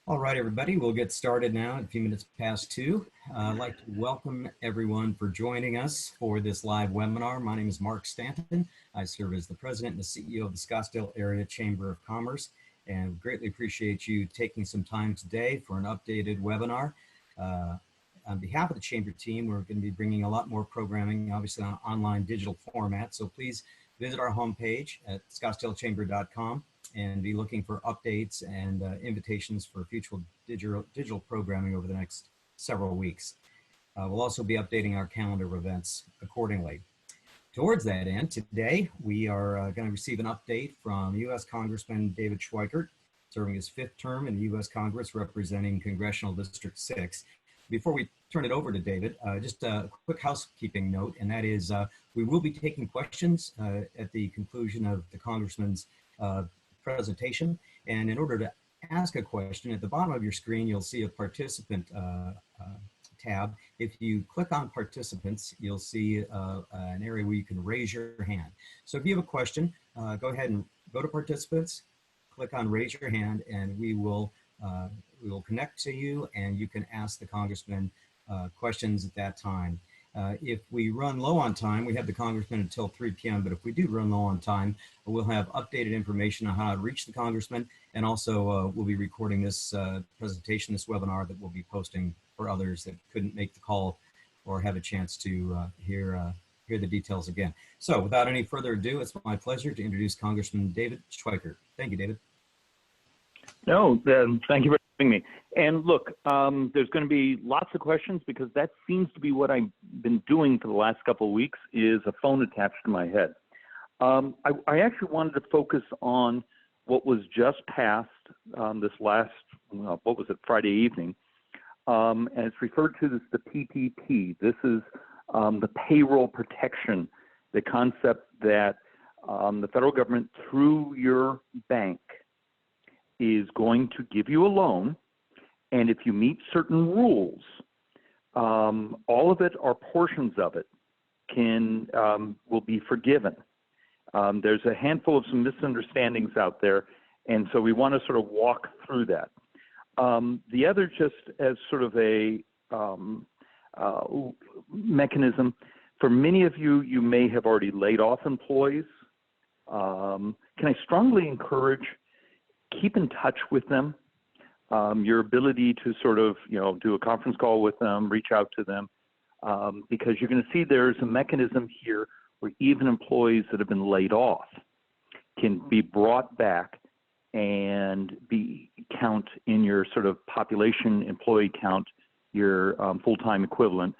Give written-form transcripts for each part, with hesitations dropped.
All right, everybody, we'll get started now at a few minutes past 2. I'd like to welcome everyone for joining us for this live webinar. My name is Mark Stanton. I serve as the president and the CEO of the Scottsdale Area Chamber of Commerce, and greatly appreciate you taking some time today for an updated webinar. On behalf of the Chamber team, we're going to be bringing a lot more programming, obviously on an online digital format, so please visit our homepage at scottsdalechamber.com and be looking for updates and invitations for future digital programming over the next several weeks. We'll also be updating our calendar of events accordingly. Towards that end, today we are going to receive an update from U.S. Congressman David Schweikert, serving his 5th term in the U.S. Congress representing Congressional District 6. Before we turn it over to David, just a quick housekeeping note, and that is we will be taking questions at the conclusion of the Congressman's presentation. And in order to ask a question, at the bottom of your screen, you'll see a participant tab. If you click on participants, you'll see an area where you can raise your hand. So if you have a question, go ahead and go to participants, click on raise your hand, and we will connect to you and you can ask the Congressman questions at that time. If we run low on time, we have the Congressman until 3 p.m., but if we do run low on time, we'll have updated information on how to reach the Congressman, and also we'll be recording this presentation, this webinar that we'll be posting for others that couldn't make the call or have a chance to hear the details again. So without any further ado, it's my pleasure to introduce Congressman David Schweikert. Thank you, David. No, thank you for having me. And look, there's going to be lots of questions because that seems to be what I've been doing for the last couple of weeks is a phone attached to my head. I actually wanted to focus on what was just passed this last, what was it, Friday evening. And it's referred to as the PPP. This is the payroll protection, the concept that the federal government, through your bank, is going to give you a loan, and if you meet certain rules, all of it or portions of it will be forgiven. There's a handful of some misunderstandings out there, and so we want to sort of walk through that. The other, just as sort of a mechanism, for many of you, you may have already laid off employees. Can I strongly encourage keep in touch with them, your ability to sort of, do a conference call with them, reach out to them, because you're going to see there's a mechanism here where even employees that have been laid off can be brought back and count in your sort of population employee count, your full-time equivalent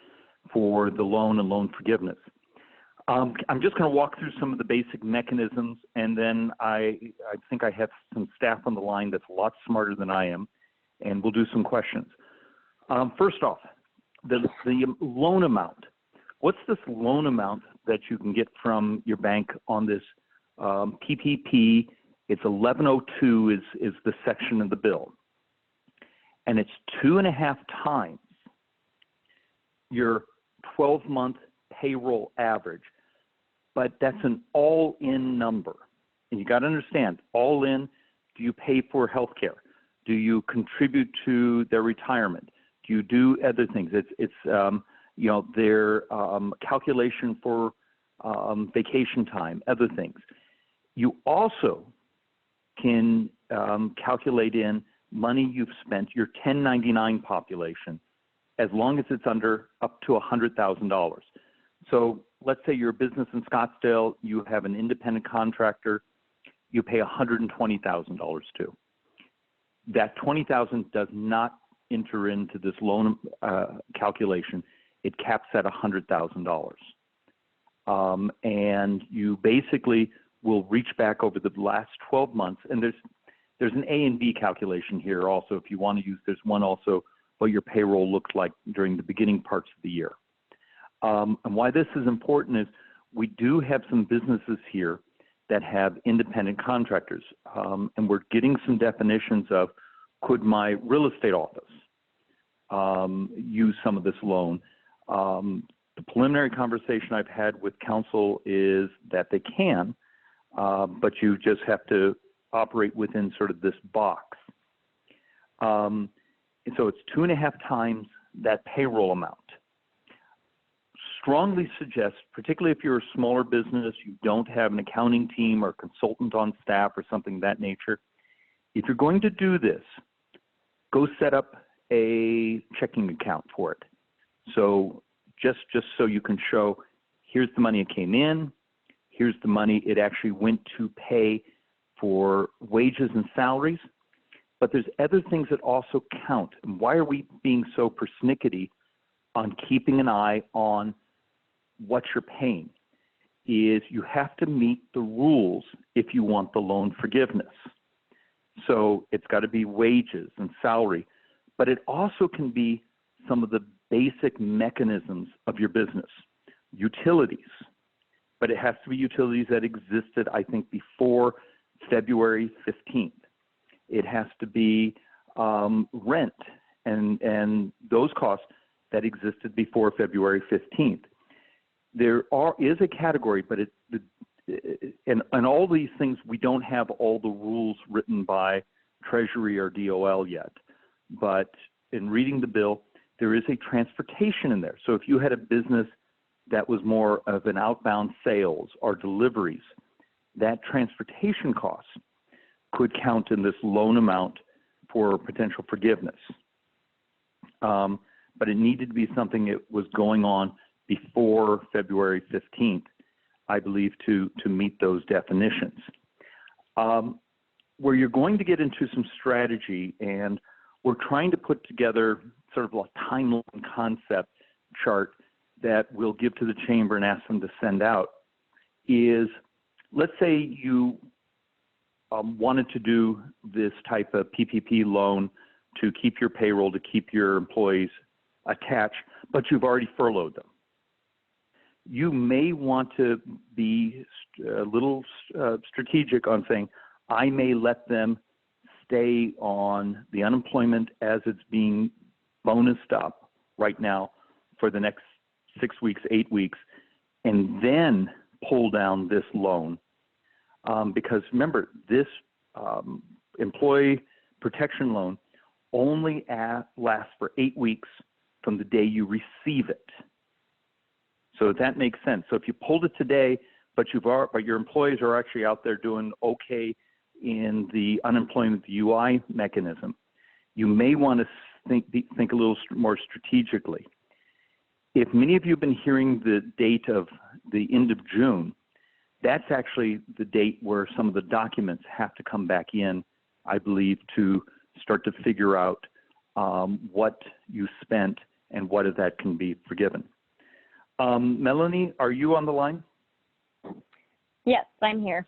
for the loan and loan forgiveness. I'm just going to walk through some of the basic mechanisms, and then I think I have some staff on the line that's a lot smarter than I am, and we'll do some questions. First off, the loan amount. What's this loan amount that you can get from your bank on this PPP? It's 1102 is the section of the bill, and it's 2.5 times your 12-month payroll average. But that's an all-in number. And you got to understand, all in, do you pay for health care? Do you contribute to their retirement? Do you do other things? It's their calculation for vacation time, other things. You also can calculate in money you've spent, your 1099 population, as long as it's under up to $100,000. So let's say you're a business in Scottsdale, you have an independent contractor, you pay $120,000 to. That $20,000 does not enter into this loan calculation. It caps at $100,000. And you basically will reach back over the last 12 months, and there's an A and B calculation here also if you want to use. There's one also what your payroll looks like during the beginning parts of the year. And why this is important is we do have some businesses here that have independent contractors, and we're getting some definitions of, could my real estate office use some of this loan? The preliminary conversation I've had with counsel is that they can, but you just have to operate within sort of this box. And so it's 2.5 times that payroll amount. Strongly suggest, particularly if you're a smaller business, you don't have an accounting team or consultant on staff or something of that nature. If you're going to do this, go set up a checking account for it. So just so you can show, here's the money it came in, here's the money it actually went to pay for wages and salaries. But there's other things that also count. And why are we being so persnickety on keeping an eye on what you're paying? Is you have to meet the rules if you want the loan forgiveness. So it's got to be wages and salary, but it also can be some of the basic mechanisms of your business. Utilities, but it has to be utilities that existed, I think, before February 15th. It has to be rent and those costs that existed before February 15th. There is a category, but and all these things, we don't have all the rules written by Treasury or DOL yet. But in reading the bill, there is a transportation in there. So if you had a business that was more of an outbound sales or deliveries, that transportation cost could count in this loan amount for potential forgiveness. But it needed to be something that was going on before February 15th, I believe, to meet those definitions. Where you're going to get into some strategy, and we're trying to put together sort of a timeline concept chart that we'll give to the chamber and ask them to send out, is let's say you wanted to do this type of PPP loan to keep your payroll, to keep your employees attached, but you've already furloughed them. You may want to be a little strategic on saying, I may let them stay on the unemployment as it's being bonused up right now for the next 6 weeks, 8 weeks, and then pull down this loan. Because remember, this employee protection loan only lasts for 8 weeks from the day you receive it. So that makes sense. So if you pulled it today, but your employees are actually out there doing okay in the unemployment UI mechanism, you may want to think a little more strategically. If many of you have been hearing the date of the end of June, that's actually the date where some of the documents have to come back in, I believe, to start to figure out what you spent and what of that can be forgiven. Melanie, are you on the line? Yes, I'm here.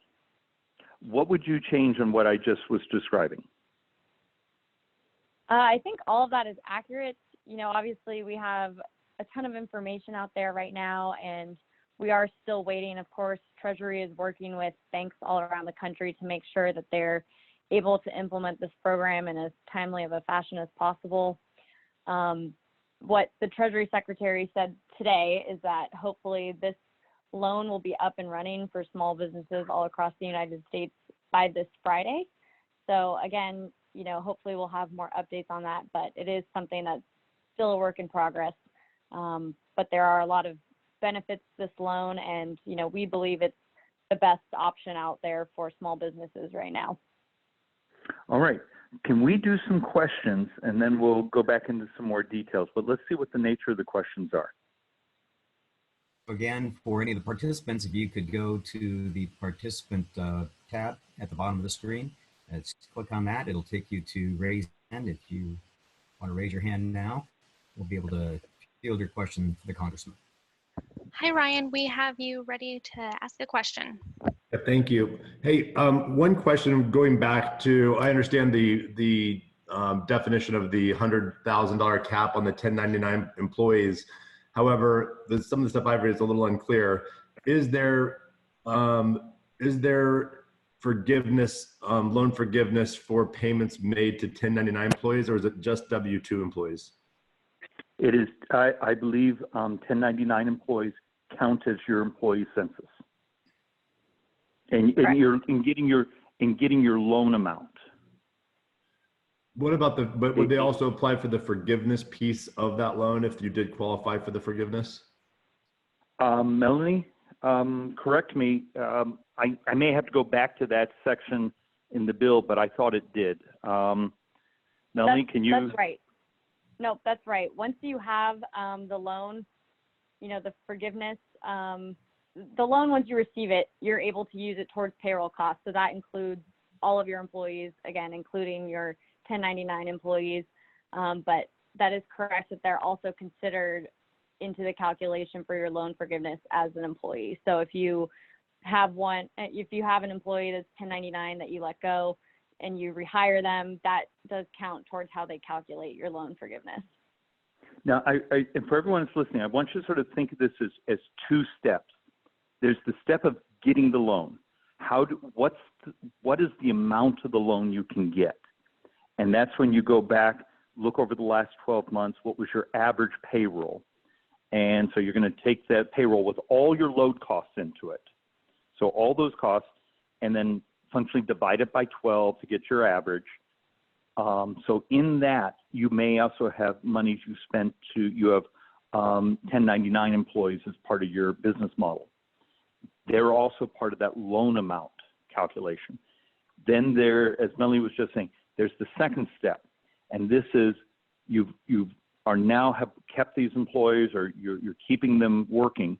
What would you change on what I just was describing? I think all of that is accurate. You know, obviously we have a ton of information out there right now, and we are still waiting. Of course, Treasury is working with banks all around the country to make sure that they're able to implement this program in as timely of a fashion as possible. What the Treasury Secretary said today is that hopefully this loan will be up and running for small businesses all across the United States by this Friday. So again, you know, hopefully we'll have more updates on that, but it is something that's still a work in progress. But there are a lot of benefits to this loan, and, you know, we believe it's the best option out there for small businesses right now. All right. Can we do some questions, and then we'll go back into some more details, but let's see what the nature of the questions are. Again, for any of the participants, if you could go to the participant tab at the bottom of the screen, just click on that. It'll take you to raise hand. If you want to raise your hand now, we'll be able to field your question for the Congressman. Hi, Ryan. We have you ready to ask a question. Yeah, thank you. Hey, one question going back to, I understand the definition of the $100,000 cap on the 1099 employees. However, some of the stuff I've read is a little unclear. Is there forgiveness, loan forgiveness for payments made to 1099 employees, or is it just W-2 employees? It is, I believe, 1099 employees count as your employee census, and you're in getting your loan amount. What about but would They- they also apply for the forgiveness piece of that loan if you did qualify for the forgiveness? Melanie, correct me. I may have to go back to that section in the bill, but I thought it did. Melanie, can you? That's right. No, that's right. Once you have the loan, the forgiveness, the loan, once you receive it, you're able to use it towards payroll costs. So that includes all of your employees, again, including your 1099 employees. But that is correct that they're also considered into the calculation for your loan forgiveness as an employee. So if you have an employee that's 1099 that you let go and you rehire them, that does count towards how they calculate your loan forgiveness. Now, and for everyone that's listening, I want you to sort of think of this as two steps. There's the step of getting the loan. What is the amount of the loan you can get? And that's when you go back, look over the last 12 months, what was your average payroll? And so you're going to take that payroll with all your load costs into it. So all those costs, and then functionally divide it by 12 to get your average. So in that, you may also have monies you spent you have 1099 employees as part of your business model. They're also part of that loan amount calculation. Then as Melanie was just saying, there's the second step. And this is, you now have kept these employees, or you're keeping them working,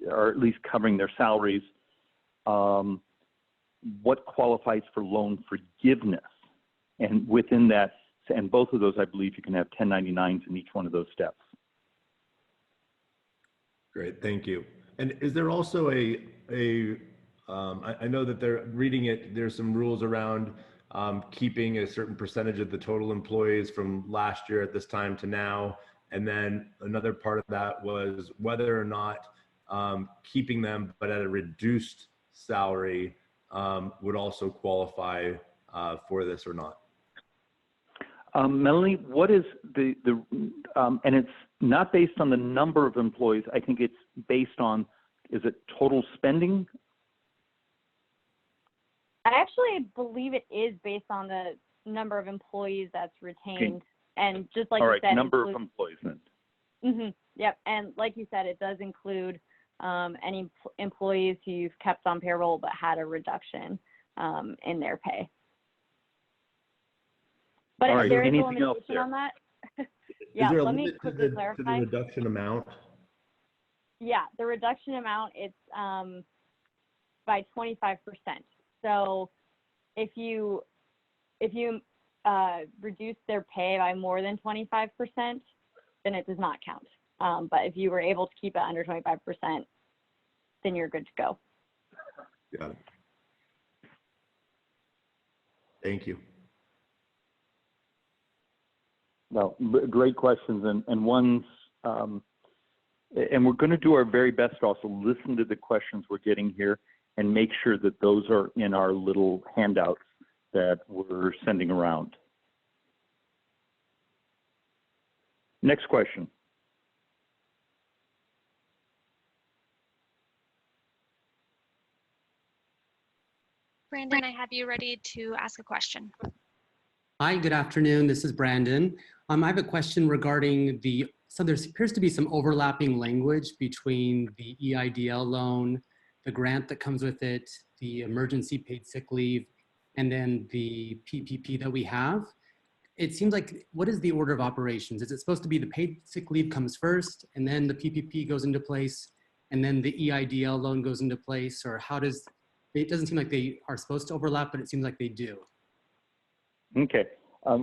or at least covering their salaries. What qualifies for loan forgiveness? And within that, and both of those, I believe you can have 1099s in each one of those steps. Great, thank you. And is there also I know that they're reading it, there's some rules around keeping a certain percentage of the total employees from last year at this time to now. And then another part of that was whether or not keeping them, but at a reduced salary, would also qualify for this or not. Melanie, what is and it's not based on the number of employees. I think it's based on, is it total spending? I actually believe it is based on the number of employees that's retained. Okay. And just like All you right, said, number of employees then. Mm-hmm. Yep. And like you said, it does include any employees who you've kept on payroll but had a reduction in their pay. But All right, there is a anything else limitation there? on that. Is there a let me limit quickly to clarify. the reduction amount? Yeah, the reduction amount, it's by 25%. So if you reduce their pay by more than 25%, then it does not count. But if you were able to keep it under 25%, then you're good to go. Got it. Thank you. Well, great questions, and ones, and we're going to do our very best to also listen to the questions we're getting here and make sure that those are in our little handouts that we're sending around. Next question. Brandon, I have you ready to ask a question. Hi, good afternoon. This is Brandon. I have a question regarding so there appears to be some overlapping language between the EIDL loan, the grant that comes with it, the emergency paid sick leave, and then the PPP that we have. It seems like, what is the order of operations? Is it supposed to be the paid sick leave comes first, and then the PPP goes into place, and then the EIDL loan goes into place? Or it doesn't seem like they are supposed to overlap, but it seems like they do. Okay.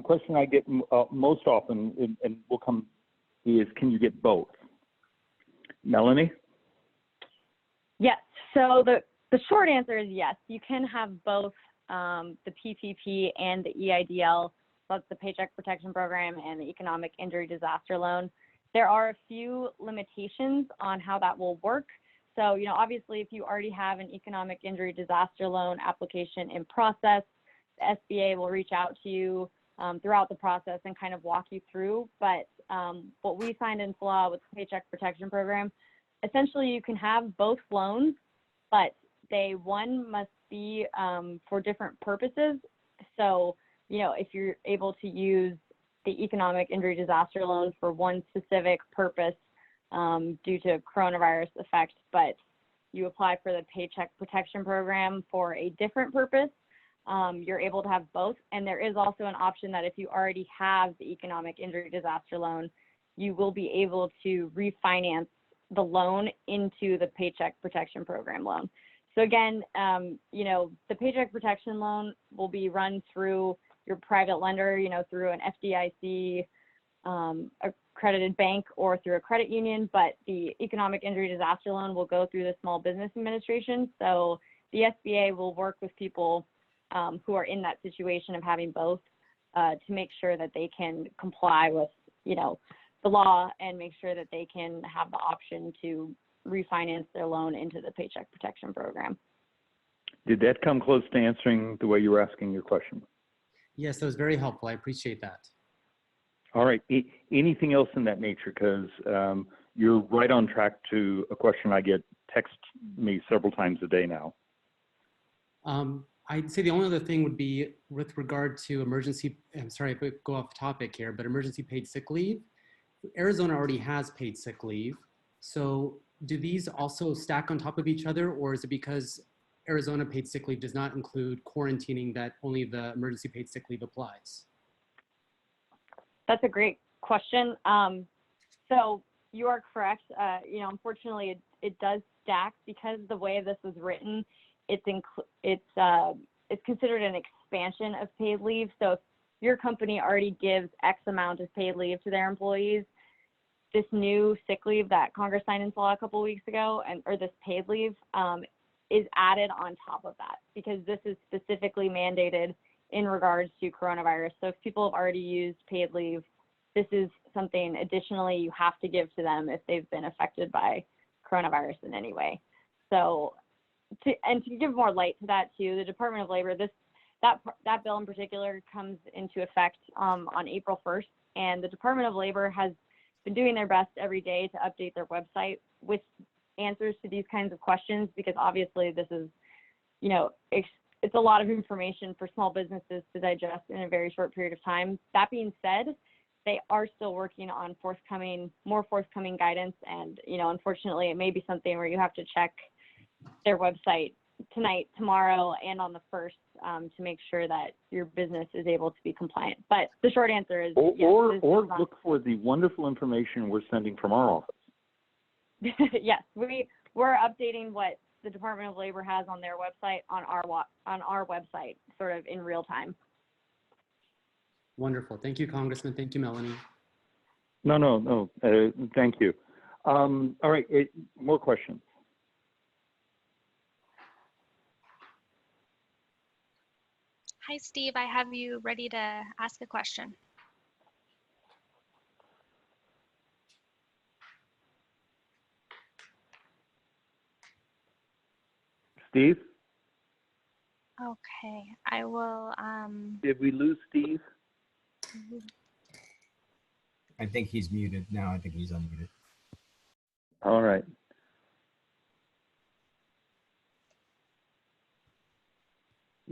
Question I get most often, and will come, is can you get both? Melanie? Yes. So the short answer is yes. You can have both the PPP and the EIDL, that's the Paycheck Protection Program, and the Economic Injury Disaster Loan. There are a few limitations on how that will work. So, obviously, if you already have an Economic Injury Disaster Loan application in process, the SBA will reach out to you throughout the process and kind of walk you through. But what we signed into law with the Paycheck Protection Program, essentially you can have both loans, but one must be for different purposes. So if you're able to use the economic injury disaster loan for one specific purpose due to coronavirus effects, but you apply for the Paycheck Protection Program for a different purpose, you're able to have both. And there is also an option that if you already have the economic injury disaster loan, you will be able to refinance the loan into the Paycheck Protection Program loan. So again, the Paycheck Protection loan will be run through your private lender, through an FDIC accredited bank or through a credit union, but the economic injury disaster loan will go through the Small Business Administration. So the SBA will work with people who are in that situation of having both to make sure that they can comply with, the law and make sure that they can have the option to refinance their loan into the Paycheck Protection Program. Did that come close to answering the way you were asking your question? Yes, that was very helpful. I appreciate that. All right. Anything else in that nature? Because you're right on track to a question I get text me several times a day now. I'd say the only other thing would be with regard to emergency, I'm sorry if I go off topic here, but emergency paid sick leave. Arizona already has paid sick leave. So do these also stack on top of each other, or is it because Arizona paid sick leave does not include quarantining that only the emergency paid sick leave applies? That's a great question. So you are correct. Unfortunately, it does stack because the way this was written, it's considered an expansion of paid leave. So if your company already gives X amount of paid leave to their employees, this new sick leave that Congress signed into law a couple of weeks ago, or this paid leave, is added on top of that because this is specifically mandated in regards to coronavirus. So if people have already used paid leave, this is something additionally you have to give to them if they've been affected by coronavirus in any way. So to give more light to that too, the Department of Labor, that bill in particular comes into effect on April 1st, and the Department of Labor has been doing their best every day to update their website with answers to these kinds of questions because obviously this is, it's a lot of information for small businesses to digest in a very short period of time. That being said, they are still working on more forthcoming guidance, and unfortunately it may be something where you have to check their website tonight, tomorrow, and on the 1st to make sure that your business is able to be compliant. But the short answer is yes. Or look for the wonderful information we're sending from our office. Yes, we're updating what the Department of Labor has on their website on our website, sort of in real time. Wonderful. Thank you, Congressman. Thank you, Melanie. No. Thank you. All right. More questions. Hi, Steve. I have you ready to ask a question. Steve? Okay, I will. Did we lose Steve? I think he's muted now. I think he's unmuted. All right.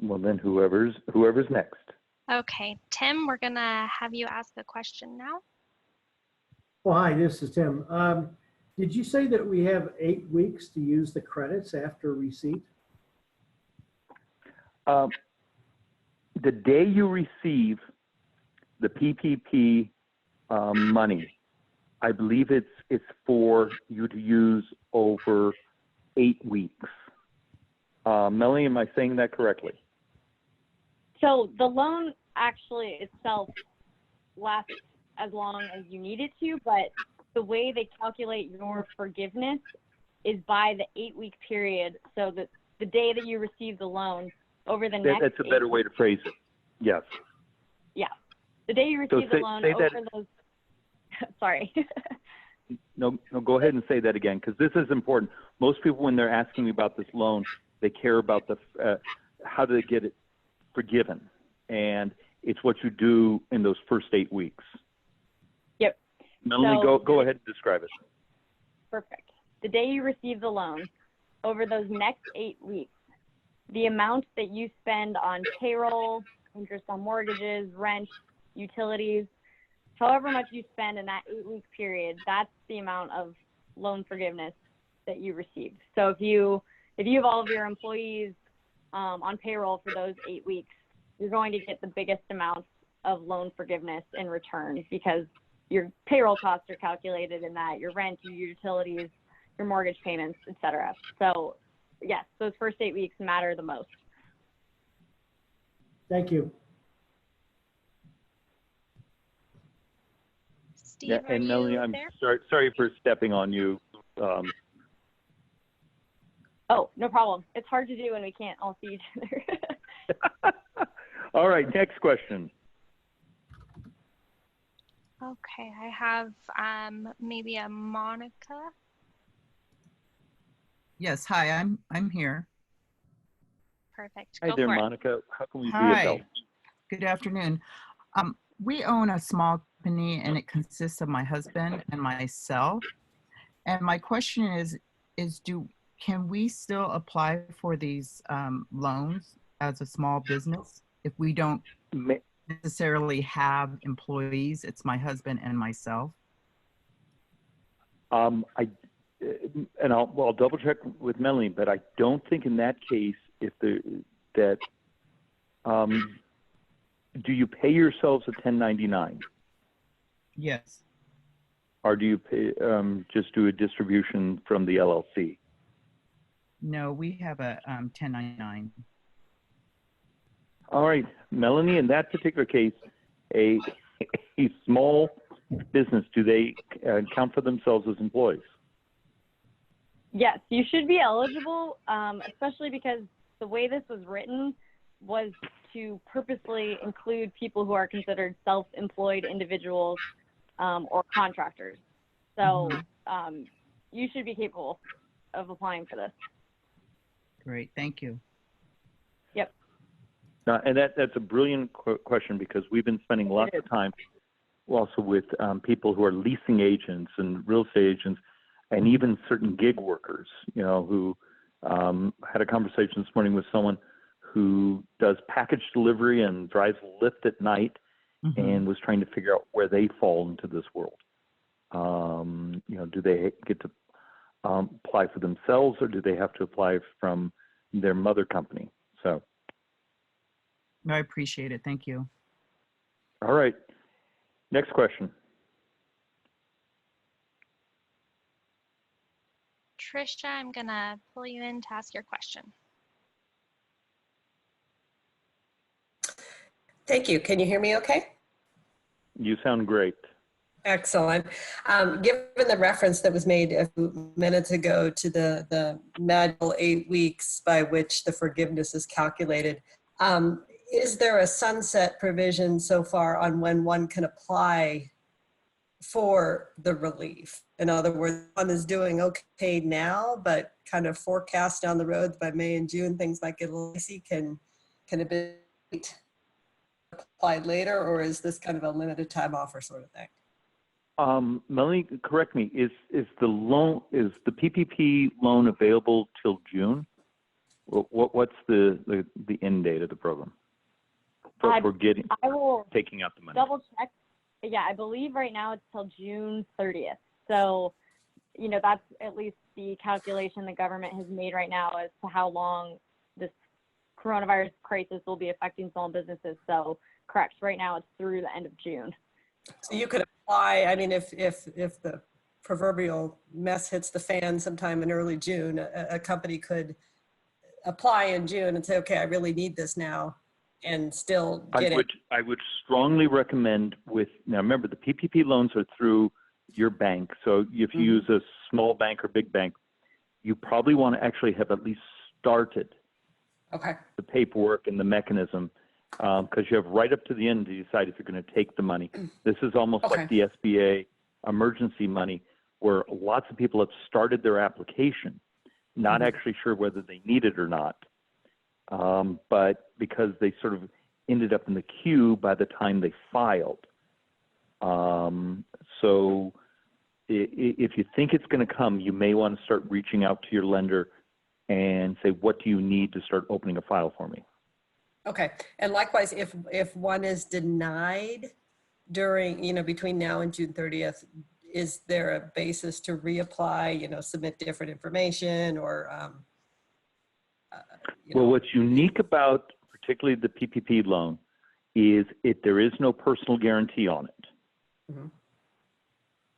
Well, then whoever's next. Okay, Tim, we're gonna have you ask a question now. Well, hi, this is Tim. Did you say that we have 8 weeks to use the credits after receipt? The day you receive the PPP money, I believe it's for you to use over 8 weeks. Melanie, am I saying that correctly? So the loan actually itself lasts as long as you need it to, but the way they calculate your forgiveness is by the 8-week period. So that the day that you receive the loan over the next That's a better way to phrase it. Yes. Yeah. The day you receive the loan over those, sorry. No, go ahead and say that again, because this is important. Most people, when they're asking me about this loan, they care about how do they get it forgiven, and it's what you do in those first 8 weeks. Yep. Melanie, So, go ahead and describe it. Perfect. The day you receive the loan, over those next 8 weeks, the amount that you spend on payroll, interest on mortgages, rent, utilities. However much you spend in that 8-week period, that's the amount of loan forgiveness that you received. So if you have all of your employees on payroll for those 8 weeks, you're going to get the biggest amount of loan forgiveness in return because your payroll costs are calculated in that, your rent, your utilities, your mortgage payments, etc. So yes, those first 8 weeks matter the most. Thank you. Steve, Yeah, are and Melanie, you I'm there? sorry for stepping on you. Oh, no problem. It's hard to do when we can't all see each other. All right, next question. Okay, I have maybe a Monica. Yes, hi, I'm here. Perfect. Hi Go there, for it. Monica. How can we be of Hi, help? good afternoon. We own a small company and it consists of my husband and myself. And my question is can we still apply for these loans as a small business if we don't Ma- necessarily have employees? It's my husband and myself. I'll double check with Melanie, but I don't think in that case do you pay yourselves a 1099, Yes. or do you pay just do a distribution from the LLC? No, we have a 1099. All right, Melanie, in that particular case, a small business, do they count for themselves as employees? Yes, you should be eligible, especially because the way this was written was to purposely include people who are considered self-employed individuals or contractors. So you should be capable of applying for this. Great, thank you. Yep. And that's a brilliant question because we've been spending lots of time also with people who are leasing agents and real estate agents and even certain gig workers, who had a conversation this morning with someone who does package delivery and drives Lyft at night and was trying to figure out where they fall into this world. Do they get to apply for themselves or do they have to apply from their mother company? So. I appreciate it. Thank you. All right. Next question. Trisha, I'm gonna pull you in to ask your question. Thank you. Can you hear me okay? You sound great. Excellent. Given the reference that was made a few minutes ago to the magical 8 weeks by which the forgiveness is calculated, is there a sunset provision so far on when one can apply for the relief? In other words, one is doing okay now, but kind of forecast down the road by May and June, things might get a little dicey. Can it be applied later, or is this kind of a limited time offer sort of thing? Melanie, correct me. Is the PPP loan available till June? What's the end date of the program for taking out the money? Double check. Yeah, I believe right now it's till June 30th. So, that's at least the calculation the government has made right now as to how long this coronavirus crisis will be affecting small businesses. So, correct. Right now it's through the end of June. So you could apply. I mean, if the proverbial mess hits the fan sometime in early June, a company could apply in June and say, okay, I really need this now, and still get it. I would strongly recommend now remember the PPP loans are through your bank. So if you use a small bank or big bank, you probably want to actually have at least started the paperwork and the mechanism, because you have right up to the end to decide if you're going to take the money. This is almost like the SBA emergency money, where lots of people have started their application, not actually sure whether they need it or not, but because they sort of ended up in the queue by the time they filed. So if you think it's going to come, you may want to start reaching out to your lender and say, what do you need to start opening a file for me? Okay. And likewise, if one is denied during, between now and June 30th, is there a basis to reapply, submit different information or, Well, what's unique about particularly the PPP loan is there is no personal guarantee on it.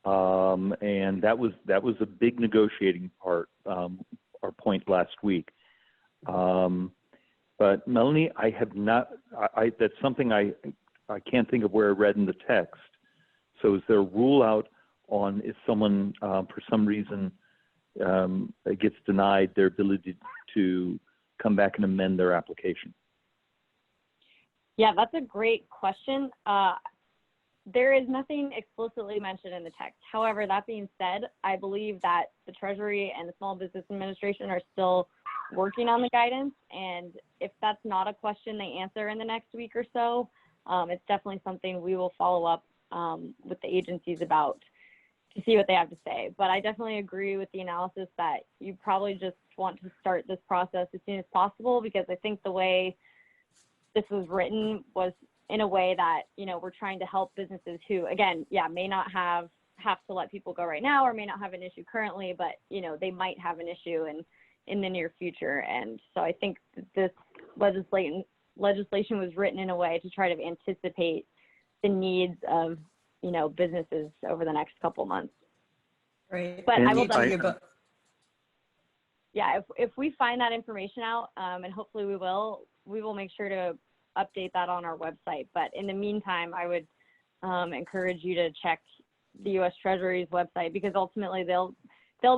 And that was a big negotiating part, our point last week. But Melanie, I have not, that's something I can't think of where I read in the text. So is there a rule out on if someone, for some reason, gets denied their ability to come back and amend their application? Yeah, that's a great question. There is nothing explicitly mentioned in the text. However, that being said, I believe that the Treasury and the Small Business Administration are still working on the guidance. And if that's not a question they answer in the next week or so, it's definitely something we will follow up with the agencies about to see what they have to say. But I definitely agree with the analysis that you probably just want to start this process as soon as possible, because I think the way this was written was in a way that, we're trying to help businesses who, again, may not have to let people go right now or may not have an issue currently, but, they might have an issue in the near future. And so I think this legislation was written in a way to try to anticipate the needs of, businesses over the next couple months. right. But And I will if we find that information out, and hopefully we will make sure to update that on our website. But in the meantime, I would encourage you to check the U.S. Treasury's website, because ultimately they'll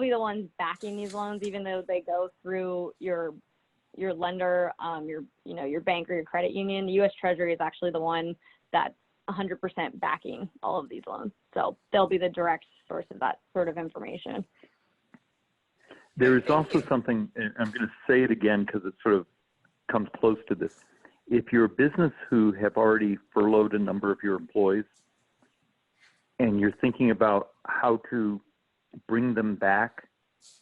be the ones backing these loans, even though they go through your lender, your bank or your credit union. The U.S. Treasury is actually the one that's 100% backing all of these loans. So they'll be the direct source of that sort of information. There is also something, and I'm going to say it again because it sort of comes close to this. If you're a business who have already furloughed a number of your employees and you're thinking about how to bring them back,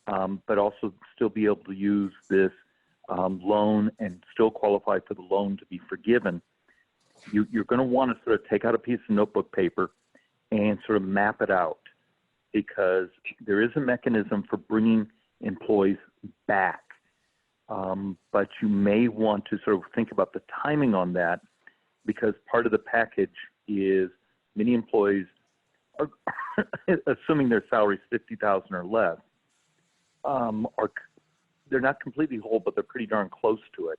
but also still be able to use this loan and still qualify for the loan to be forgiven, you're going to want to sort of take out a piece of notebook paper and sort of map it out, because there is a mechanism for bringing employees back. But you may want to sort of think about the timing on that, because part of the package is many employees are, assuming their salary is $50,000 or less, they're not completely whole, but they're pretty darn close to it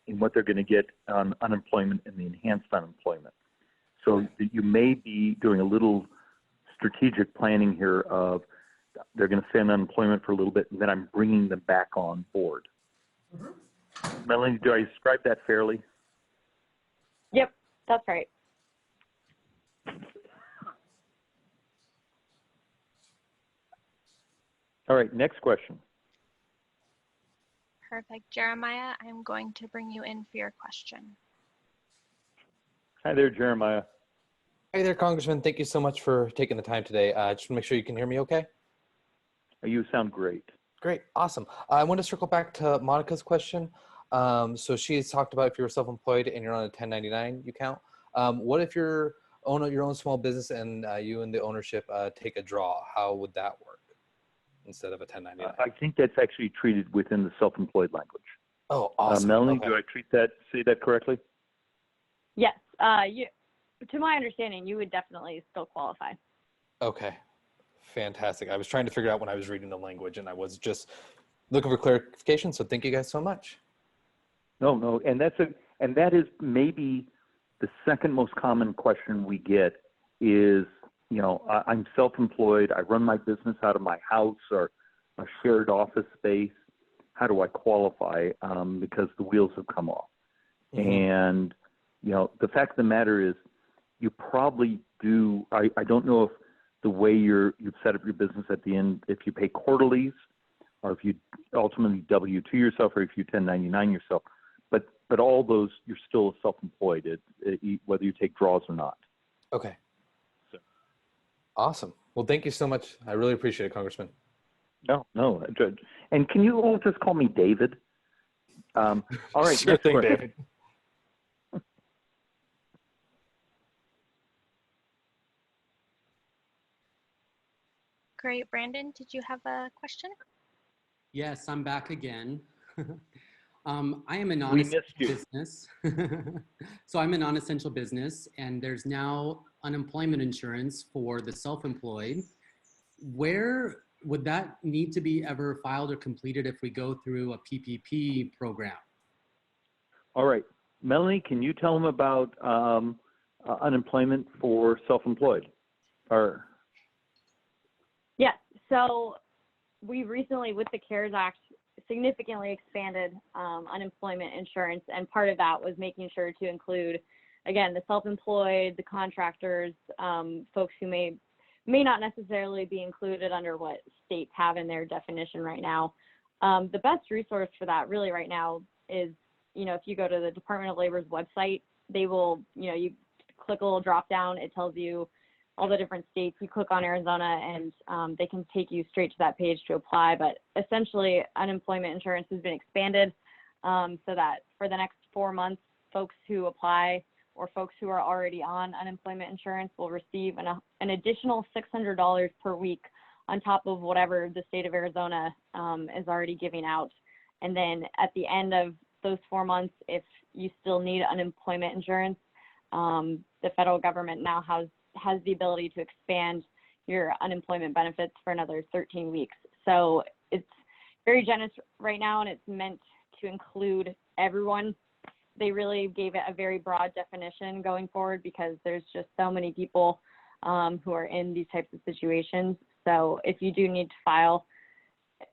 in what they're going to get on unemployment and the enhanced unemployment. So you may be doing a little strategic planning here of they're going to stay on unemployment for a little bit, and then I'm bringing them back on board. Mm-hmm. Melanie, do I describe that fairly? Yep, that's right. All right, next question. Perfect. Jeremiah, I'm going to bring you in for your question. Hi there, Jeremiah. Hi there, Congressman. Thank you so much for taking the time today. Just want to make sure you can hear me okay. You sound great. Great. Awesome. I want to circle back to Monica's question. So she's talked about if you're self-employed and you're on a 1099, you count. What if you're own your own small business and you and the ownership take a draw? How would that work instead of a 1099? I think that's actually treated within the self-employed language. Oh, awesome. Melanie, Okay. do I say that correctly? Yes. To my understanding, you would definitely still qualify. Okay. Fantastic. I was trying to figure out when I was reading the language, and I was just looking for clarification. So thank you guys so much. No, and that is maybe the second most common question we get is, I'm self-employed. I run my business out of my house or a shared office space. How do I qualify? Because the wheels have come off. Mm-hmm. And, the fact of the matter is you probably do. I don't know if the way you've set up your business at the end, if you pay quarterlies or if you ultimately W-2 yourself or if you 1099 yourself, but all those, you're still self-employed, whether you take draws or not. Okay. So. Awesome. Well, thank you so much. I really appreciate it, Congressman. No, Judge. And can you all just call me David? All right. Sure thing, question. David. Great. Brandon, did you have a question? Yes, I'm back again. I am a We missed non-essential you. business. So I'm a non-essential business, and there's now unemployment insurance for the self-employed. Where would that need to be ever filed or completed if we go through a PPP program? All right. Melanie, can you tell them about unemployment for self-employed? Or Yes. So we recently, with the CARES Act, significantly expanded unemployment insurance, and part of that was making sure to include, again, the self-employed, the contractors, folks who may not necessarily be included under what states have in their definition right now. The best resource for that really right now is, if you go to the Department of Labor's website, they will, you click a little drop down, it tells you all the different states. You click on Arizona and they can take you straight to that page to apply. But essentially, unemployment insurance has been expanded so that for the next 4 months, folks who apply or folks who are already on unemployment insurance will receive an additional $600 per week on top of whatever the state of Arizona is already giving out. And then at the end of those 4 months, if you still need unemployment insurance, the federal government now has the ability to expand your unemployment benefits for another 13 weeks. So it's very generous right now, and it's meant to include everyone. They really gave it a very broad definition going forward because there's just so many people who are in these types of situations. So if you do need to file,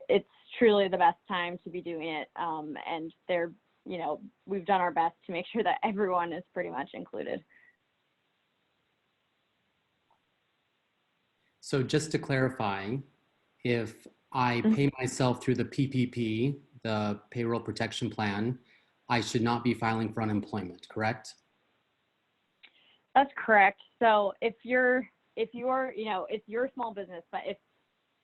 it's truly the best time to be doing it. And we've done our best to make sure that everyone is pretty much included. So just to clarify, if I pay myself through the PPP, the payroll protection plan, I should not be filing for unemployment, correct? That's correct. So if you're it's your small business, but if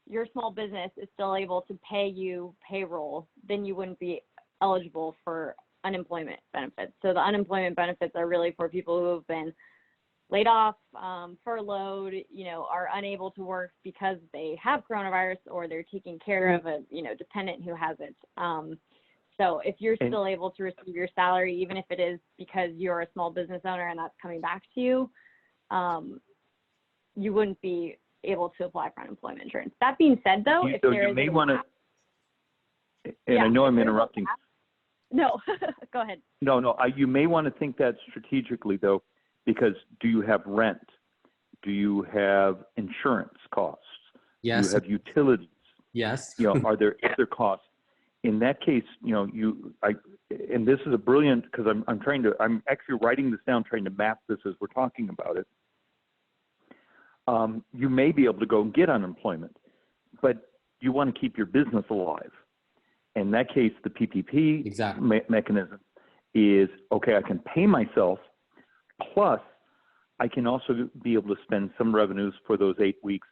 your small business is still able to pay you payroll, then you wouldn't be eligible for unemployment benefits. So the unemployment benefits are really for people who have been laid off, furloughed, are unable to work because they have coronavirus or they're taking care of a, dependent who has it. So if you're still able to receive your salary, even if it is because you're a small business owner and that's coming back to you, you wouldn't be able to apply for unemployment insurance. That being said, though, if there is, you may want to, and I know I'm interrupting. No, go ahead. No, you may want to think that strategically, though, because do you have rent? Do you have insurance costs? Yes. Do you have utilities? Yes. Are there other costs? In that case, and this is a brilliant, because I'm actually writing this down, trying to map this as we're talking about it. You may be able to go and get unemployment, but you want to keep your business alive. In that case, the PPP mechanism is, okay, I can pay myself, plus I can also be able to spend some revenues for those 8 weeks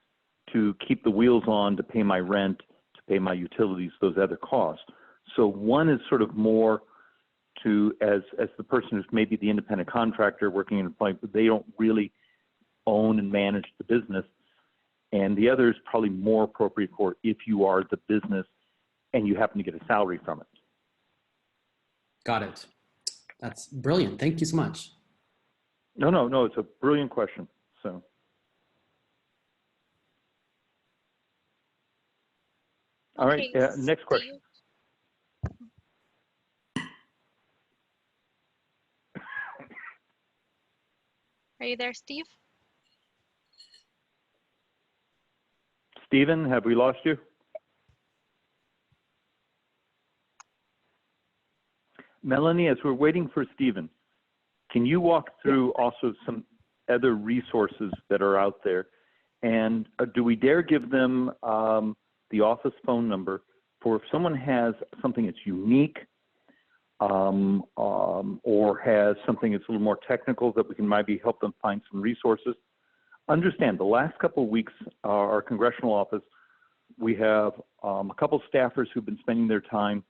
to keep the wheels on, to pay my rent, to pay my utilities, those other costs. So one is sort of more to, as the person who's maybe the independent contractor working in employment, but they don't really own and manage the business. And the other is probably more appropriate for if you are the business and you happen to get a salary from it. Got it. That's brilliant. Thank you so much. No, it's a brilliant question. So. All right, next question. Are you there, Steve? Stephen, have we lost you? Melanie, as we're waiting for Stephen, can you walk through also some other resources that are out there? And do we dare give them the office phone number for if someone has something that's unique or has something that's a little more technical that we can maybe help them find some resources? Understand, the last couple of weeks, our congressional office, we have a couple staffers who've been spending their time,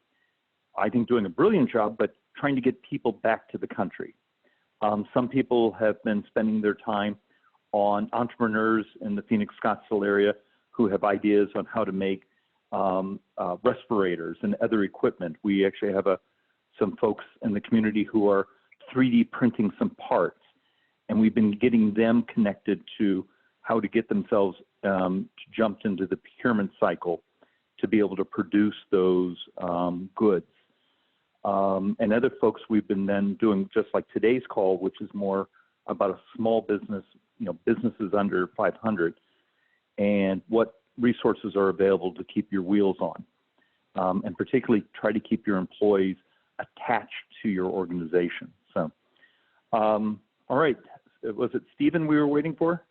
I think, doing a brilliant job, but trying to get people back to the country. Some people have been spending their time on entrepreneurs in the Phoenix, Scottsdale area who have ideas on how to make respirators and other equipment. We actually have some folks in the community who are 3D printing some parts, and we've been getting them connected to how to get themselves jumped into the procurement cycle to be able to produce those goods. And other folks we've been then doing just like today's call, which is more about a small business, businesses under 500, and what resources are available to keep your wheels on. And particularly try to keep your employees attached to your organization. So, all right, was it Stephen we were waiting for?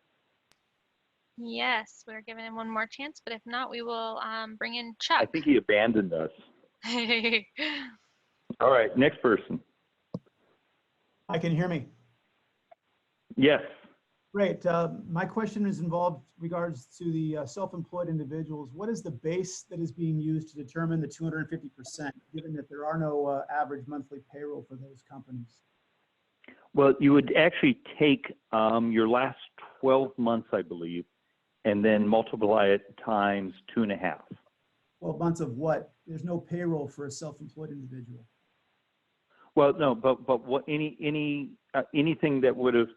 Yes, we're giving him one more chance, but if not, we will bring in Chuck. I think he abandoned us. All right, next person. Hi, can you hear me? Yes. Great. My question is involved regards to the self-employed individuals. What is the base that is being used to determine the 250%, given that there are no average monthly payroll for those companies? Well, you would actually take your last 12 months, I believe, and then multiply it times 2.5. 12 months of what? There's no payroll for a self-employed individual. Well, no, but what anything that would have,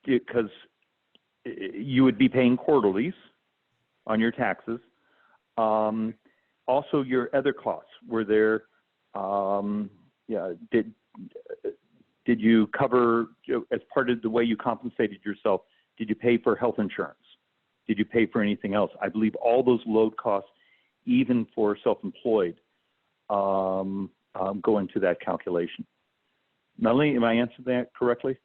because you would be paying quarterlies on your taxes. Also, your other costs were there. Did you cover, as part of the way you compensated yourself? Did you pay for health insurance? Did you pay for anything else? I believe all those load costs, even for self-employed, go into that calculation. Melanie, am I answering that correctly?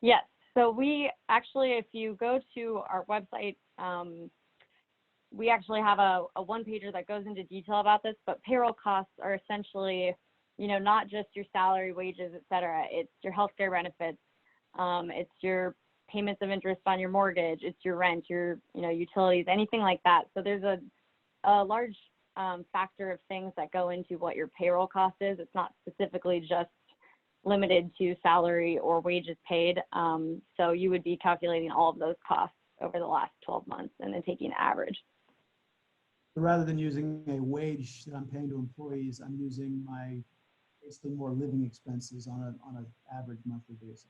Yes. So we actually, if you go to our website, we actually have a one-pager that goes into detail about this, but payroll costs are essentially, not just your salary, wages, et cetera. It's your healthcare benefits. It's your payments of interest on your mortgage. It's your rent, your, utilities, anything like that. So there's a large factor of things that go into what your payroll cost is. It's not specifically just limited to salary or wages paid. So you would be calculating all of those costs over the last 12 months and then taking an average. Rather than using a wage that I'm paying to employees, I'm using my basically more living expenses on an average monthly basis.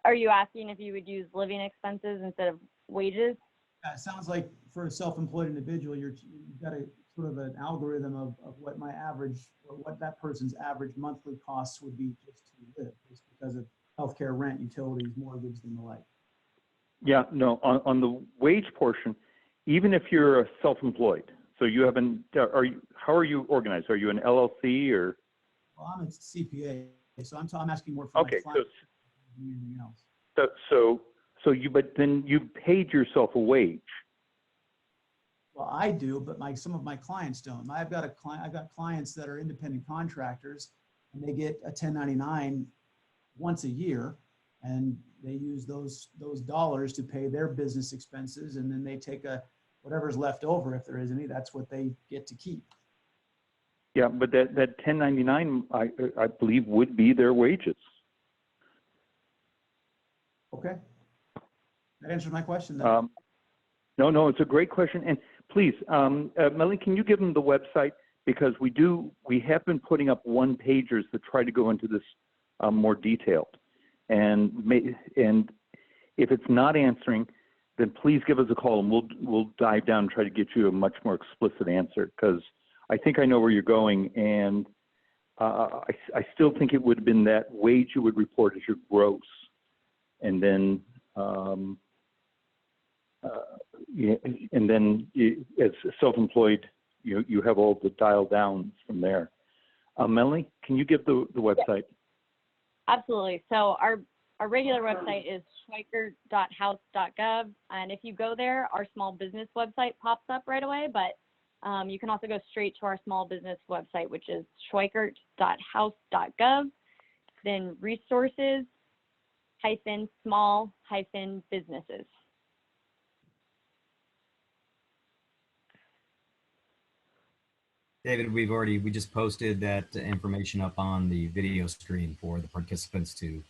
Are you asking if you would use living expenses instead of wages? It sounds like for a self-employed individual, you've got a sort of an algorithm of what my average, or what that person's average monthly costs would be just to live, just because of healthcare, rent, utilities, mortgage, and the like. Yeah, no, on the wage portion, even if you're a self-employed, so you haven't, how are you organized? Are you an LLC or? Well, I'm a CPA, so I'm asking more for my clients than anything else. But then you paid yourself a wage. Well, I do, but some of my clients don't. I've got clients that are independent contractors, and they get a 1099 once a year, and they use those dollars to pay their business expenses, and then they take whatever's left over, if there is any, that's what they get to keep. Yeah, but that 1099, I believe, would be their wages. Okay, that answers my question then. No, it's a great question. And please, Melanie, can you give them the website? Because we have been putting up one-pagers that try to go into this more detailed. And if it's not answering, then please give us a call and we'll dive down and try to get you a much more explicit answer, because I think I know where you're going, and I still think it would have been that wage you would report as your gross, and then as self-employed, you have all the dial downs from there. Melanie, can you give the website? Absolutely. So our regular website is schweikert.house.gov. And if you go there, our small business website pops up right away. But you can also go straight to our small business website, which is schweikert.house.gov. Then resources -small-businesses. David, we just posted that information up on the video screen for the participants to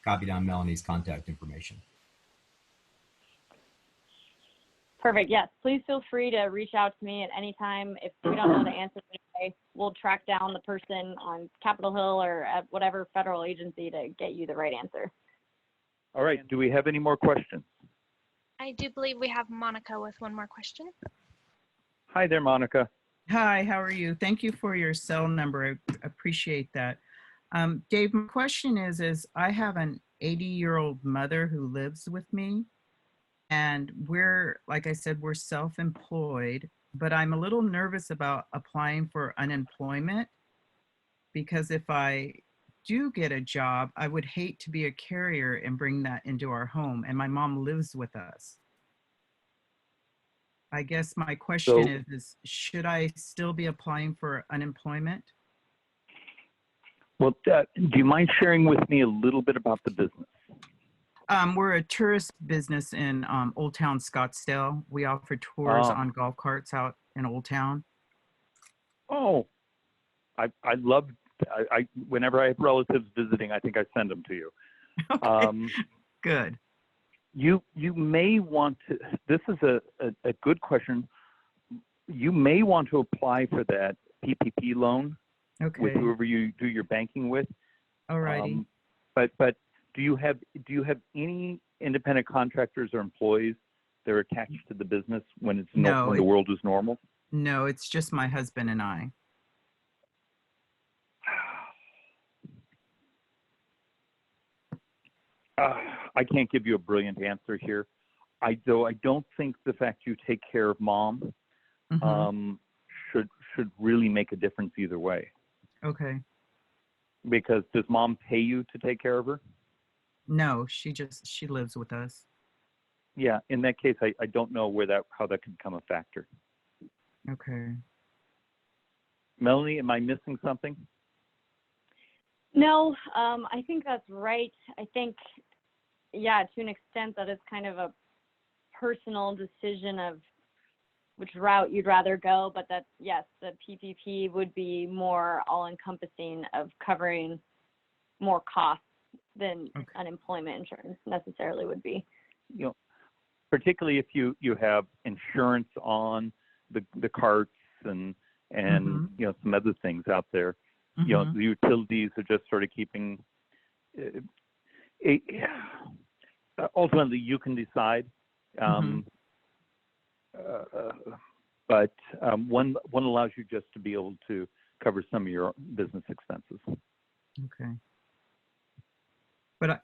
copy down Melanie's contact information. Perfect. Yes, please feel free to reach out to me at any time. If we don't know the answer today, we'll track down the person on Capitol Hill or at whatever federal agency to get you the right answer. All right. Do we have any more questions? I do believe we have Monica with one more question. Hi there, Monica. Hi, how are you? Thank you for your cell number. I appreciate that. Dave, my question is I have an 80-year-old mother who lives with me, and we're, like I said, we're self-employed, but I'm a little nervous about applying for unemployment because if I do get a job, I would hate to be a carrier and bring that into our home, and my mom lives with us. I guess my question is, should I still be applying for unemployment? Well, do you mind sharing with me a little bit about the business? We're a tourist business in Old Town Scottsdale. We offer tours on golf carts out in Old Town. Oh, I love, whenever I have relatives visiting, I think I send them to you. Okay. Good. You may want to, this is a good question. You may want to apply for that PPP loan with whoever you do your banking with. All righty. But do you have any independent contractors or employees that are attached to the business when it's when the world is normal? No, it's just my husband and I. I can't give you a brilliant answer here. Though I don't think the fact you take care of mom should really make a difference either way. Okay. Because does mom pay you to take care of her? No, she lives with us. Yeah, in that case, I don't know how that could become a factor. Okay. Melanie, am I missing something? No, I think that's right. I think, yeah, to an extent that it's kind of a personal decision of which route you'd rather go, but that, yes, the PPP would be more all-encompassing of covering more costs than unemployment insurance necessarily would be. You know, particularly if you have insurance on the carts and you know, some other things out there. You know, the utilities are just sort of keeping. Ultimately, you can decide, but one allows you just to be able to cover some of your business expenses. Okay. But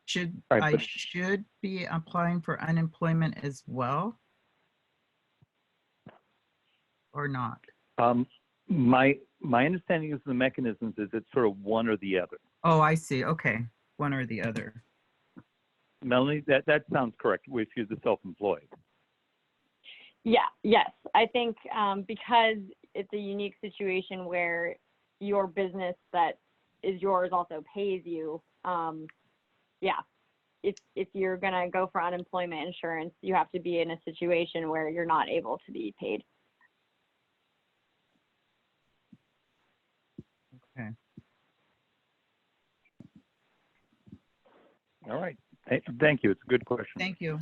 I should be applying for unemployment as well, or not? My understanding of the mechanisms is it's sort of one or the other. Oh, I see. Okay, one or the other. Melanie, that sounds correct. If you're the self-employed. Yeah. Yes. I think because it's a unique situation where your business that is yours also pays you. Yeah. If you're gonna go for unemployment insurance, you have to be in a situation where you're not able to be paid. Okay. All right. Thank you. It's a good question. Thank you.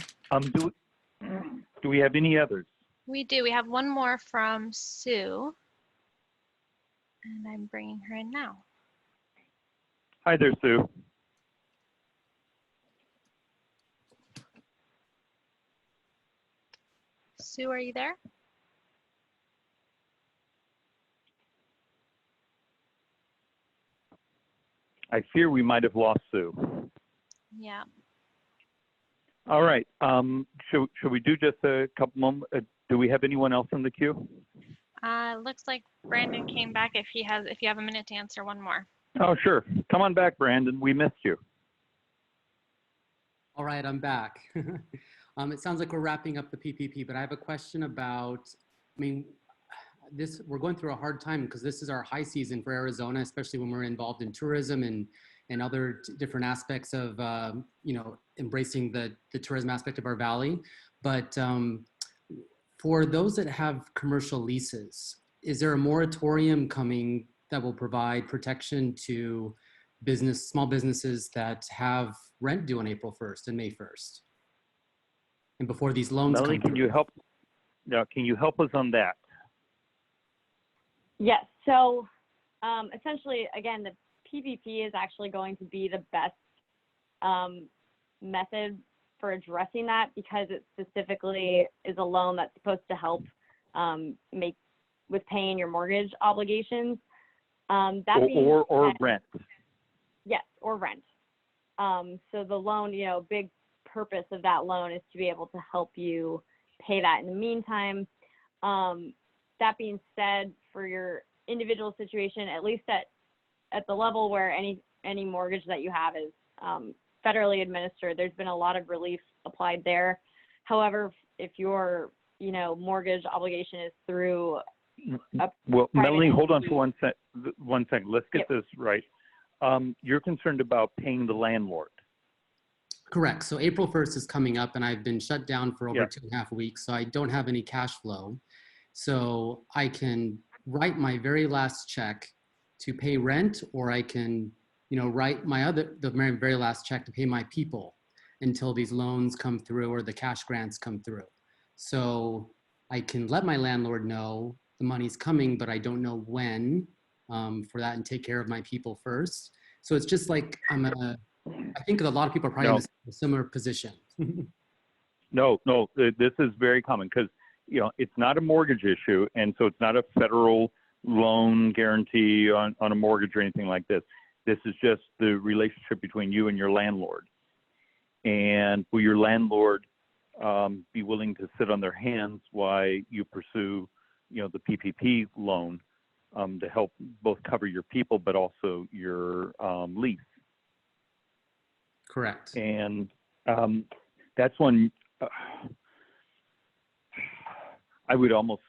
Do we have any others? We do. We have one more from Sue. And I'm bringing her in now. Hi there, Sue. Sue, are you there? I fear we might have lost Sue. Yeah. All right. Should we do just a couple moments? Do we have anyone else in the queue? Looks like Brandon came back. If you have a minute to answer one more. Oh, sure. Come on back, Brandon. We missed you. All right, I'm back. It sounds like we're wrapping up the PPP, but I have a question about, I mean, we're going through a hard time because this is our high season for Arizona, especially when we're involved in tourism and other different aspects of, you know, embracing the tourism aspect of our valley. But for those that have commercial leases, is there a moratorium coming that will provide protection to small businesses that have rent due on April 1st and May 1st. And before these loans Melanie, come can you help? Now, can you help us on that? Yes. So essentially, again, the PPP is actually going to be the best method for addressing that, because it specifically is a loan that's supposed to help make with paying your mortgage obligations. Or rent. Yes, or rent. So the loan, big purpose of that loan is to be able to help you pay that in the meantime. That being said, for your individual situation, at least at the level where any mortgage that you have is federally administered, there's been a lot of relief applied there. However, if your mortgage obligation is through well, Melanie, entity, hold on for one second. Let's get this right. You're concerned about paying the landlord. Correct. So April 1st is coming up, and I've been shut down for over 2.5 weeks, so I don't have any cash flow. So I can write my very last check to pay rent, or I can, write the very last check to pay my people until these loans come through or the cash grants come through. So I can let my landlord know the money's coming, but I don't know when for that, and take care of my people first. So it's just like I think a lot of people are probably in a similar position. No, this is very common because, it's not a mortgage issue. And so it's not a federal loan guarantee on a mortgage or anything like this. This is just the relationship between you and your landlord. And will your landlord be willing to sit on their hands while you pursue, the PPP loan to help both cover your people, but also your lease? Correct. And that's when I would almost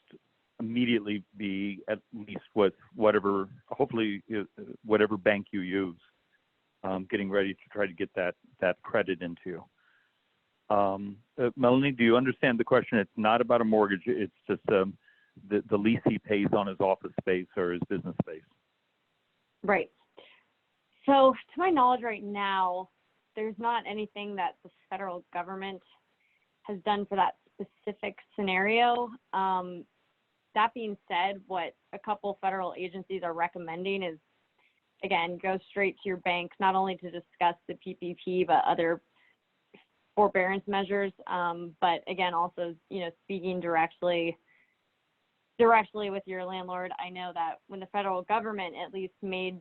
immediately be at least with whatever bank you use, getting ready to try to get that credit into. Melanie, do you understand the question? It's not about a mortgage. It's just the lease he pays on his office space or his business space. Right. So to my knowledge right now, there's not anything that the federal government has done for that specific scenario. That being said, what a couple federal agencies are recommending is, again, go straight to your bank, not only to discuss the PPP, but other forbearance measures. But again, also, speaking directly with your landlord. I know that when the federal government at least made,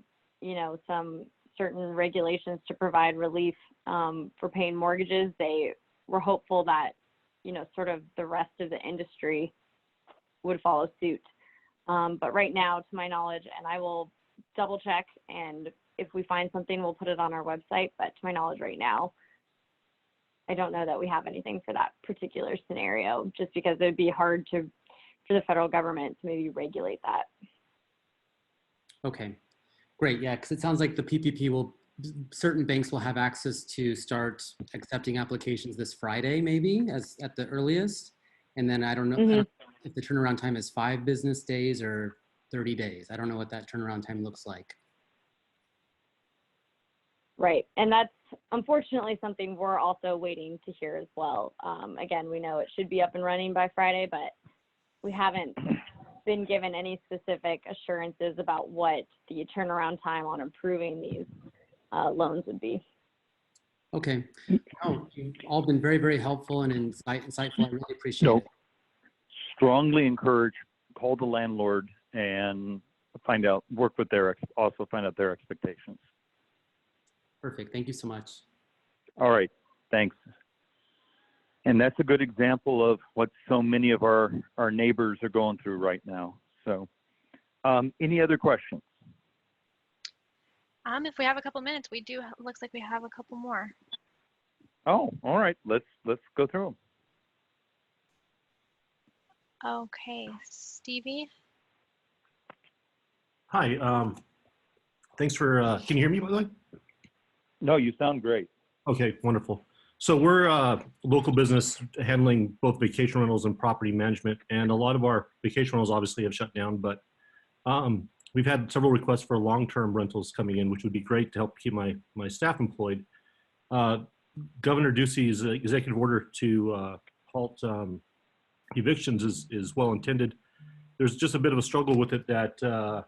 some certain regulations to provide relief for paying mortgages, they were hopeful that, sort of the rest of the industry would follow suit. But right now, to my knowledge, and I will double check, and if we find something, we'll put it on our website. But to my knowledge right now, I don't know that we have anything for that particular scenario, just because it would be hard for the federal government to maybe regulate that. Okay, great. Yeah, because it sounds like the PPP certain banks will have access to start accepting applications this Friday, maybe at the earliest. And then I don't know if the turnaround time is 5 business days or 30 days. I don't know what that turnaround time looks like. Right. And that's unfortunately something we're also waiting to hear as well. Again, we know it should be up and running by Friday, but we haven't been given any specific assurances about what the turnaround time on approving these loans would be. Okay. Oh, you've all been very, very helpful and insightful. I really appreciate it. Strongly encourage, call the landlord and work with also find out their expectations. Perfect. Thank you so much. All right. Thanks. And that's a good example of what so many of our neighbors are going through right now. So any other questions? If we have a couple minutes, looks like we have a couple more. Oh, all right. Let's go through them. Okay, Stevie. Hi. Thanks for, can you hear me by the way? No, you sound great. Okay, wonderful. So we're a local business handling both vacation rentals and property management. And a lot of our vacation rentals obviously have shut down, but we've had several requests for long-term rentals coming in, which would be great to help keep my staff employed. Governor Ducey's executive order to halt evictions is well intended. There's just a bit of a struggle with it that our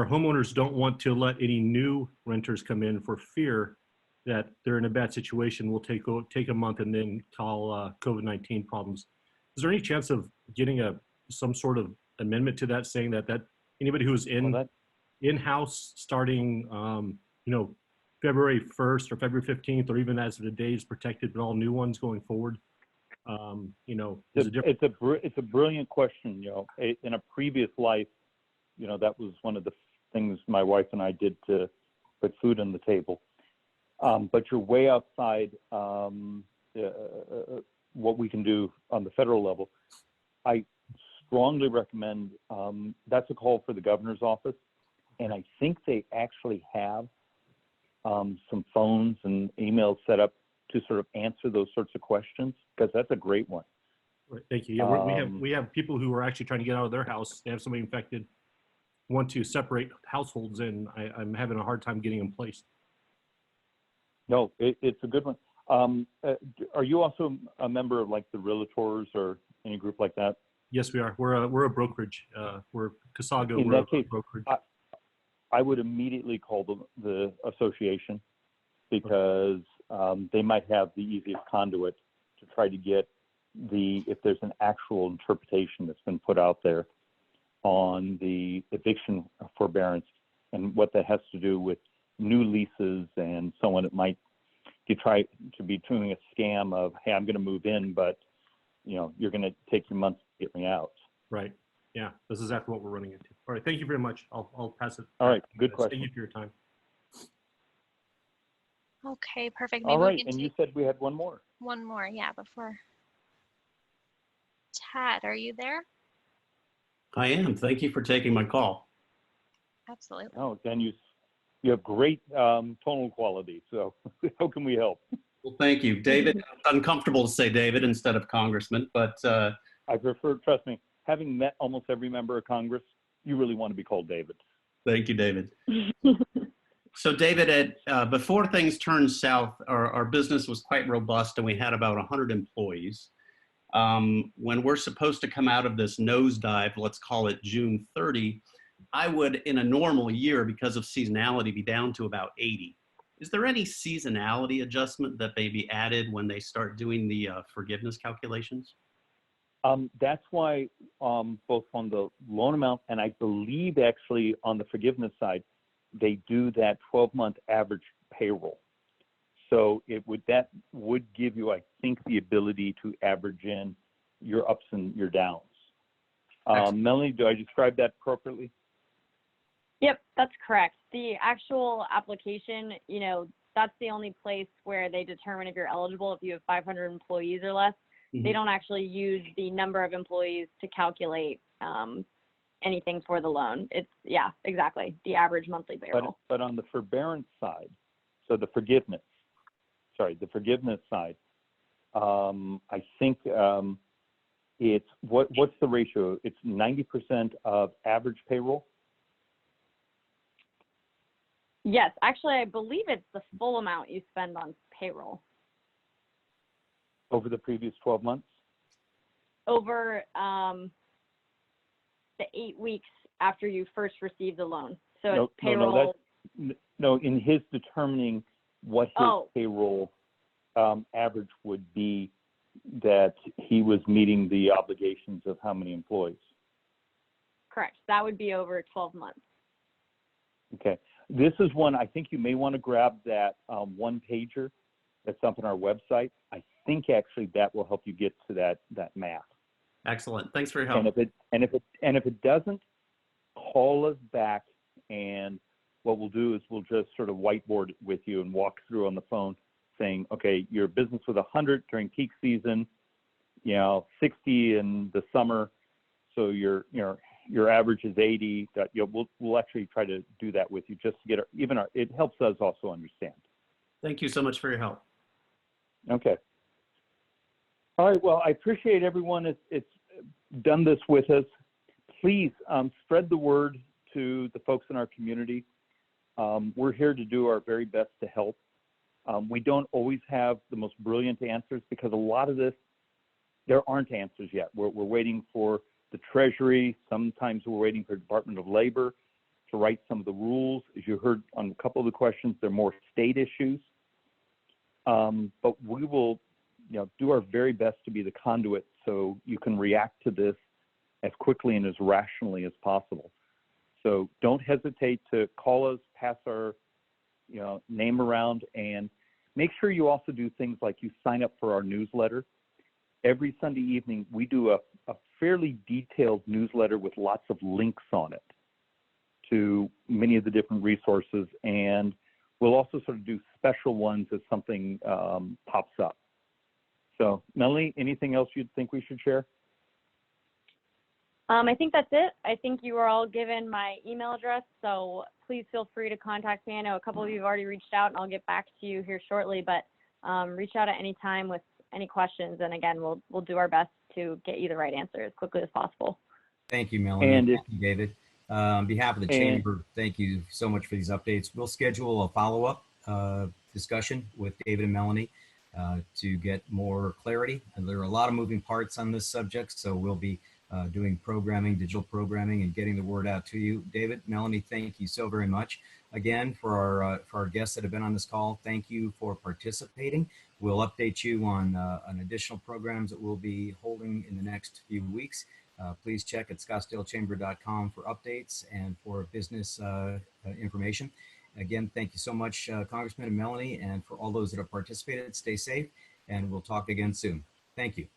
homeowners don't want to let any new renters come in for fear that they're in a bad situation. Will take a month and then call COVID-19 problems. Is there any chance of getting some sort of amendment to that, saying that anybody who's in-house starting February 1st or February 15th, or even as of today, is protected, but all new ones going forward? It's a brilliant question. In a previous life, that was one of the things my wife and I did to put food on the table. But you're way outside what we can do on the federal level. I strongly recommend, that's a call for the governor's office. And I think they actually have some phones and emails set up to sort of answer those sorts of questions, because that's a great one. Right, thank you. Yeah, we have people who are actually trying to get out of their house. They have somebody infected, want to separate households, and I'm having a hard time getting them placed. No, it's a good one. Are you also a member of like the Realtors or any group like that? Yes, we are. We're a brokerage. We're Casago. In we're that case, a brokerage. I would immediately call the association, because they might have the easiest conduit to try to get if there's an actual interpretation that's been put out there on the eviction forbearance and what that has to do with new leases and so on. It might try to be doing a scam of, hey, I'm going to move in, but you're going to take your months to get me out. Right. Yeah, that's exactly what we're running into. All right, thank you very much. I'll pass it. All right, good question. Thank you for your time. Okay, perfect. All right, and you said we had one more. One more, yeah, before. Tad, are you there? I am. Thank you for taking my call. Absolutely. Oh, then you have great tonal quality. So how can we help? Well, thank you, David. It's uncomfortable to say David instead of Congressman, but I prefer. Trust me, having met almost every member of Congress, you really want to be called David. Thank you, David. So, David, before things turned south, our business was quite robust, and we had about 100 employees. When we're supposed to come out of this nosedive, let's call it June 30, I would, in a normal year, because of seasonality, be down to about 80. Is there any seasonality adjustment that may be added when they start doing the forgiveness calculations? That's why both on the loan amount and I believe actually on the forgiveness side, they do that 12-month average payroll. So that would give you, I think, the ability to average in your ups and your downs. Melanie, do I describe that appropriately? Yep, that's correct. The actual application, that's the only place where they determine if you're eligible if you have 500 employees or less. Mm-hmm. They don't actually use the number of employees to calculate anything for the loan. It's, yeah, exactly, the average monthly payroll. But on the forbearance side, so the forgiveness side, I think it's, what's the ratio? It's 90% of average payroll? Yes, actually, I believe it's the full amount you spend on payroll. Over the previous 12 months? Over the 8 weeks after you first received the loan. So it's payroll. No, in his determining what his payroll average would be, that he was meeting the obligations of how many employees? Correct. That would be over 12 months. Okay. This is one, I think you may want to grab that one pager that's up on our website. I think actually that will help you get to that math. Excellent. Thanks for your help. And if it doesn't, call us back, and what we'll do is we'll just sort of whiteboard it with you and walk through on the phone, saying, okay, your business was 100 during peak season, 60 in the summer, so your average is 80. That we'll actually try to do that with you, just to get it helps us also understand. Thank you so much for your help. Okay. All right. Well, I appreciate everyone. It's done this with us. please spread the word to the folks in our community. We're here to do our very best to help. We don't always have the most brilliant answers because a lot of this, there aren't answers yet. We're waiting for the Treasury. Sometimes we're waiting for Department of Labor to write some of the rules. As you heard on a couple of the questions, they're more state issues. But we will, do our very best to be the conduit so you can react to this as quickly and as rationally as possible. So don't hesitate to call us, pass our name around, and make sure you also do things like you sign up for our newsletter. Every Sunday evening, we do a fairly detailed newsletter with lots of links on it to many of the different resources, and we'll also sort of do special ones as something pops up. So, Melanie, anything else you'd think we should share? I think that's it. I think you were all given my email address, so please feel free to contact me. I know a couple of you have already reached out, and I'll get back to you here shortly, but reach out at any time with any questions, and again, we'll do our best to get you the right answer as quickly as possible. Thank you, Melanie. And thank you, David. On behalf of the Chamber, thank you so much for these updates. We'll schedule a follow-up discussion with David and Melanie to get more clarity. And there are a lot of moving parts on this subject, so we'll be doing programming, digital programming, and getting the word out to you. David, Melanie, thank you so very much. Again, for our guests that have been on this call, thank you for participating. We'll update you on additional programs that we'll be holding in the next few weeks. Please check at scottsdalechamber.com for updates and for business information. Again, thank you so much, Congressman and Melanie, and for all those that have participated. Stay safe, and we'll talk again soon. Thank you.